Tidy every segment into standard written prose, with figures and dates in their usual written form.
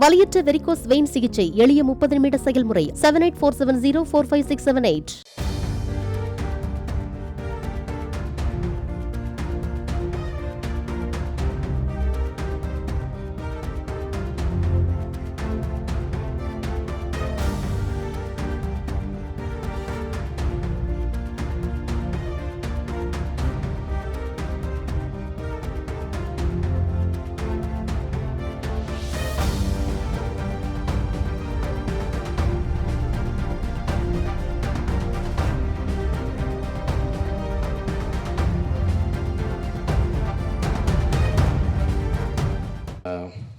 வலியற்ற varicose vein சிகிச்சை எளிய 30 நிமிட செயல்முறை 7847045678.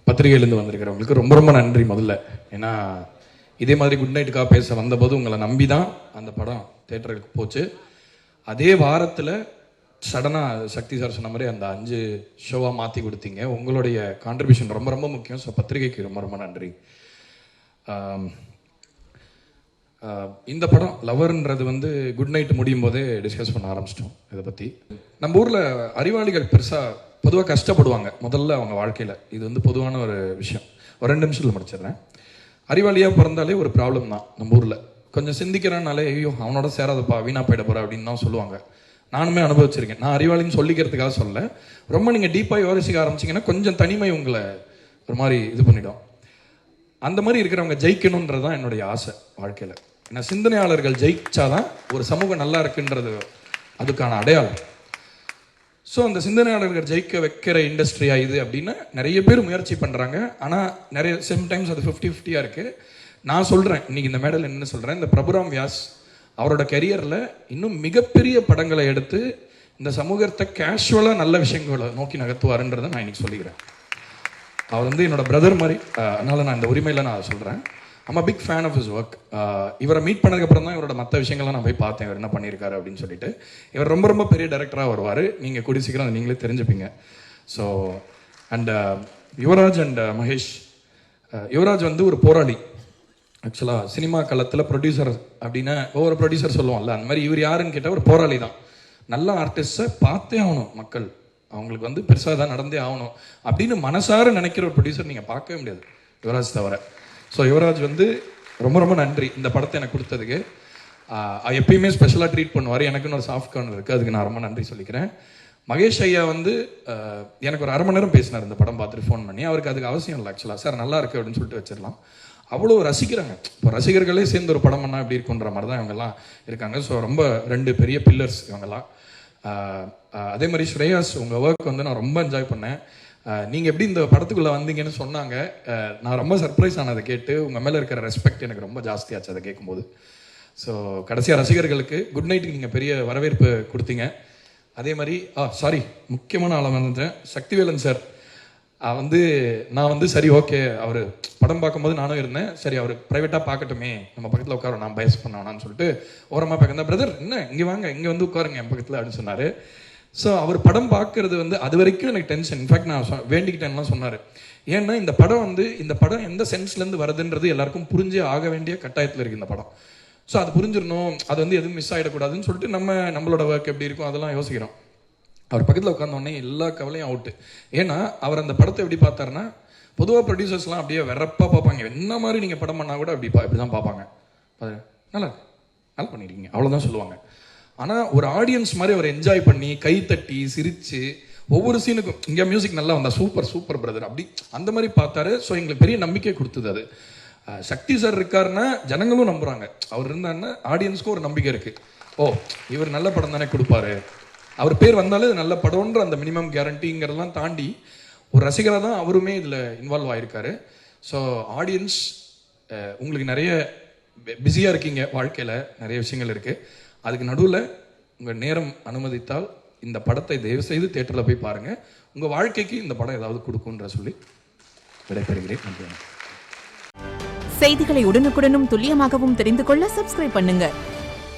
பத்திரிகையிலேருந்து வந்திருக்கிறவங்களுக்கு ரொம்ப ரொம்ப நன்றி முதல்ல. ஏன்னா இதே மாதிரி குட் நைட்டுக்காக பேச வந்தபோது உங்களை நம்பி தான் அந்த படம் தேட்டருக்கு போச்சு. அதே வாரத்தில் சடனாக சக்தி சார் சொன்ன மாதிரி அந்த 5 ஷோவாக மாற்றி கொடுத்தீங்க. உங்களுடைய கான்ட்ரிபியூஷன் ரொம்ப ரொம்ப முக்கியம். ஸோ பத்திரிகைக்கு ரொம்ப ரொம்ப நன்றி. இந்த படம் லவர்ன்றது குட் நைட் முடியும் போதே டிஸ்கஸ் பண்ண ஆரம்பிச்சிட்டோம். இதை பற்றி நம்ம ஊரில் அறிவாளிகள் பெருசாக பொதுவாக கஷ்டப்படுவாங்க முதல்ல அவங்க வாழ்க்கையில். இது பொதுவான ஒரு விஷயம். ஒரு 2 நிமிஷத்தில் முடிச்சிடுறேன். அறிவாளியாக பிறந்தாலே ஒரு ப்ராப்ளம் தான் நம்ம ஊரில். கொஞ்சம் சிந்திக்கிறானாலே ஐயோ அவனோட சேராதப்பா வீணா போயிட போகிற அப்படின்னு தான் சொல்லுவாங்க. நானுமே அனுபவிச்சிருக்கேன். நான் அறிவாளின்னு சொல்லிக்கிறதுக்காக சொல்ல, ரொம்ப நீங்கள் டீப்பாக யோசிக்க ஆரம்பிச்சிங்கன்னா கொஞ்சம் தனிமை உங்களை ஒரு மாதிரி இது பண்ணிடும். அந்த மாதிரி இருக்கிறவங்க ஜெயிக்கணுன்றது தான் என்னுடைய ஆசை வாழ்க்கையில். ஏன்னா சிந்தனையாளர்கள் ஜெயிச்சாதான் ஒரு சமூகம் நல்லா இருக்குன்றது அதுக்கான அடையாளம். ஸோ அந்த சிந்தனையாளர்கள் ஜெயிக்க வைக்கிற இண்டஸ்ட்ரியா இது அப்படின்னு நிறைய பேர் முயற்சி பண்ணுறாங்க. ஆனால் நிறைய சம்டைம்ஸ் அது 50-50 இருக்குது. நான் சொல்கிறேன், இன்னைக்கு இந்த மேடையில் என்ன சொல்கிறேன், இந்த பிரபுராம் வியாஸ் அவரோட கெரியரில் இன்னும் மிகப்பெரிய படங்களை எடுத்து இந்த சமூகத்தை கேஷுவலாக நல்ல விஷயங்களை நோக்கி நகர்த்துவாருன்றதை நான் இன்னைக்கு சொல்லிக்கிறேன். அவர் என்னோட பிரதர் மாதிரி. அதனால் நான் இந்த உரிமையில் நான் சொல்கிறேன். I'm a big fan of his work. இவரை மீட் பண்ணதுக்கப்புறம் தான் இவரோட மற்ற விஷயங்கள்லாம் நான் போய் பார்த்தேன், இவர் என்ன பண்ணியிருக்காரு அப்படின்னு சொல்லிட்டு. இவர் ரொம்ப ரொம்ப பெரிய டைரக்டராக வருவார். நீங்கள் கூடி சீக்கிரம் நீங்களே தெரிஞ்சுப்பீங்க. So and Yuvraj and Mahesh. Yuvraj ஒரு போராளி. ஆக்சுவலாக சினிமா களத்தில் ப்ரொடியூசர் அப்படின்னு ஒவ்வொரு ப்ரொடியூசர் சொல்லுவோம்ல, அந்த மாதிரி இவர் யாருன்னு கேட்டால் ஒரு போராளி தான். நல்ல ஆர்டிஸ்ட்டை பார்த்தே ஆகணும் மக்கள், அவங்களுக்கு பெருசாக தான் நடந்தே ஆகணும் அப்படின்னு மனசார நினைக்கிற ஒரு ப்ரொடியூசர் நீங்கள் பார்க்கவே முடியாது யுவராஜ் தவிர. ஸோ யுவராஜ் ரொம்ப ரொம்ப நன்றி இந்த படத்தை எனக்கு கொடுத்ததுக்கு. எப்பயுமே ஸ்பெஷலாக ட்ரீட் பண்ணுவார். எனக்குன்னு ஒரு சாஃப்ட் கார்னர் இருக்குது, அதுக்கு நான் ரொம்ப நன்றி சொல்லிக்கிறேன். மகேஷ் ஐயா எனக்கு ஒரு 1/2 மணி நேரம் பேசினார் இந்த படம் பார்த்துட்டு ஃபோன் பண்ணி. அவருக்கு அதுக்கு அவசியம் இல்லை ஆக்சுவலாக. சார் நல்லா இருக்குது அப்படின்னு சொல்லிட்டு வச்சிடலாம். அவ்வளோ ரசிக்கிறாங்க. இப்போ ரசிகர்களே சேர்ந்து ஒரு படம் பண்ணால் எப்படி இருக்குன்ற மாதிரி தான் இவங்கெல்லாம் இருக்காங்க. ஸோ ரொம்ப 2 பெரிய பில்லர்ஸ் இவங்கெல்லாம். அதே மாதிரி ஸ்ரேயாஸ், உங்கள் ஒர்க் நான் ரொம்ப என்ஜாய் பண்ணேன். நீங்கள் எப்படி இந்த படத்துக்குள்ளே வந்தீங்கன்னு சொன்னாங்க. நான் ரொம்ப சர்ப்ரைஸ் ஆனதை கேட்டு உங்கள் மேலே இருக்கிற ரெஸ்பெக்ட் எனக்கு ரொம்ப ஜாஸ்தியாச்சு அதை கேட்கும்போது. ஸோ கடைசியாக ரசிகர்களுக்கு குட் நைட்டுக்கு நீங்கள் பெரிய வரவேற்பு கொடுத்தீங்க. அதே மாதிரி சாரி, முக்கியமான ஆளை வந்துட்டேன், சக்திவேலன் சார். நான் சரி ஓகே, அவர் படம் பார்க்கும்போது நானும் இருந்தேன், சரி அவர் ப்ரைவேட்டாக பார்க்கட்டுமே, நம்ம பக்கத்தில் உட்கார, நான் பயஸ் பண்ணானான்னு சொல்லிட்டு ஓரமாக பார்க்க, பிரதர் என்ன இங்கே வாங்க, இங்கே உட்காருங்க என் பக்கத்தில் அப்படின்னு சொன்னார். ஸோ அவர் படம் பார்க்கறது அது வரைக்கும் எனக்கு டென்ஷன். இன்ஃபேக்ட் நான் வேண்டிக்கிட்டேன்லாம் சொன்னார். ஏன்னா இந்த படம் எந்த சென்ஸ்லேருந்து வருதுன்றது எல்லாருக்கும் புரிஞ்சே ஆக வேண்டிய கட்டாயத்தில் இருக்குது இந்த படம். ஸோ அது புரிஞ்சிடணும், அது எதுவும் மிஸ் ஆகிடக்கூடாதுன்னு சொல்லிட்டு நம்மளோட ஒர்க் எப்படி இருக்கும் அதெல்லாம் யோசிக்கிறோம். அவர் பக்கத்தில் உட்கார்ந்தோடனே எல்லா கவலையும் அவுட்டு. ஏன்னா அவர் அந்த படத்தை எப்படி பார்த்தாருன்னா, பொதுவாக ப்ரொடியூசர்ஸ்லாம் அப்படியே வெறப்பாக பார்ப்பாங்க. என்ன மாதிரி நீங்கள் படம் பண்ணால் கூட இப்படி தான் பார்ப்பாங்க. நல்லா பண்ணியிருக்கீங்க அவ்வளோதான் சொல்லுவாங்க. ஆனால் ஒரு ஆடியன்ஸ் மாதிரி அவர் என்ஜாய் பண்ணி கைத்தட்டி சிரித்து ஒவ்வொரு சீனுக்கும் இங்கே மியூசிக் நல்லா வந்தா சூப்பர் சூப்பர் பிரதர் அப்படி அந்த மாதிரி பார்த்தாரு. ஸோ எங்களுக்கு பெரிய நம்பிக்கை கொடுத்தது அது. சக்தி சார் இருக்காருன்னா ஜனங்களும் நம்புகிறாங்க, அவர் இருந்தாருன்னா ஆடியன்ஸ்க்கும் ஒரு நம்பிக்கை இருக்குது. இவர் நல்ல படம் தானே கொடுப்பாரு, அவர் பேர் வந்தாலே நல்ல படம்ன்ற அந்த மினிமம் கேரண்டிங்கிறதெல்லாம் தாண்டி ஒரு ரசிகராக தான் அவருமே இதில் இன்வால்வ் ஆகிருக்காரு. ஸோ ஆடியன்ஸ், உங்களுக்கு நிறைய பிஸியாக இருக்கீங்க, வாழ்க்கையில் நிறைய விஷயங்கள் இருக்குது. அதுக்கு நடுவில் உங்கள் நேரம் அனுமதித்தால் இந்த படத்தை தயவுசெய்து தியேட்டரில் போய் பாருங்கள். உங்கள் வாழ்க்கைக்கு இந்த படம் ஏதாவது கொடுக்குன்ற சொல்லி விடைபெறுகிறேன். நன்றி. செய்திகளை உடனுக்குடனும் துல்லியமாகவும் தெரிந்து கொள்ள சப்ஸ்கிரைப் பண்ணுங்க.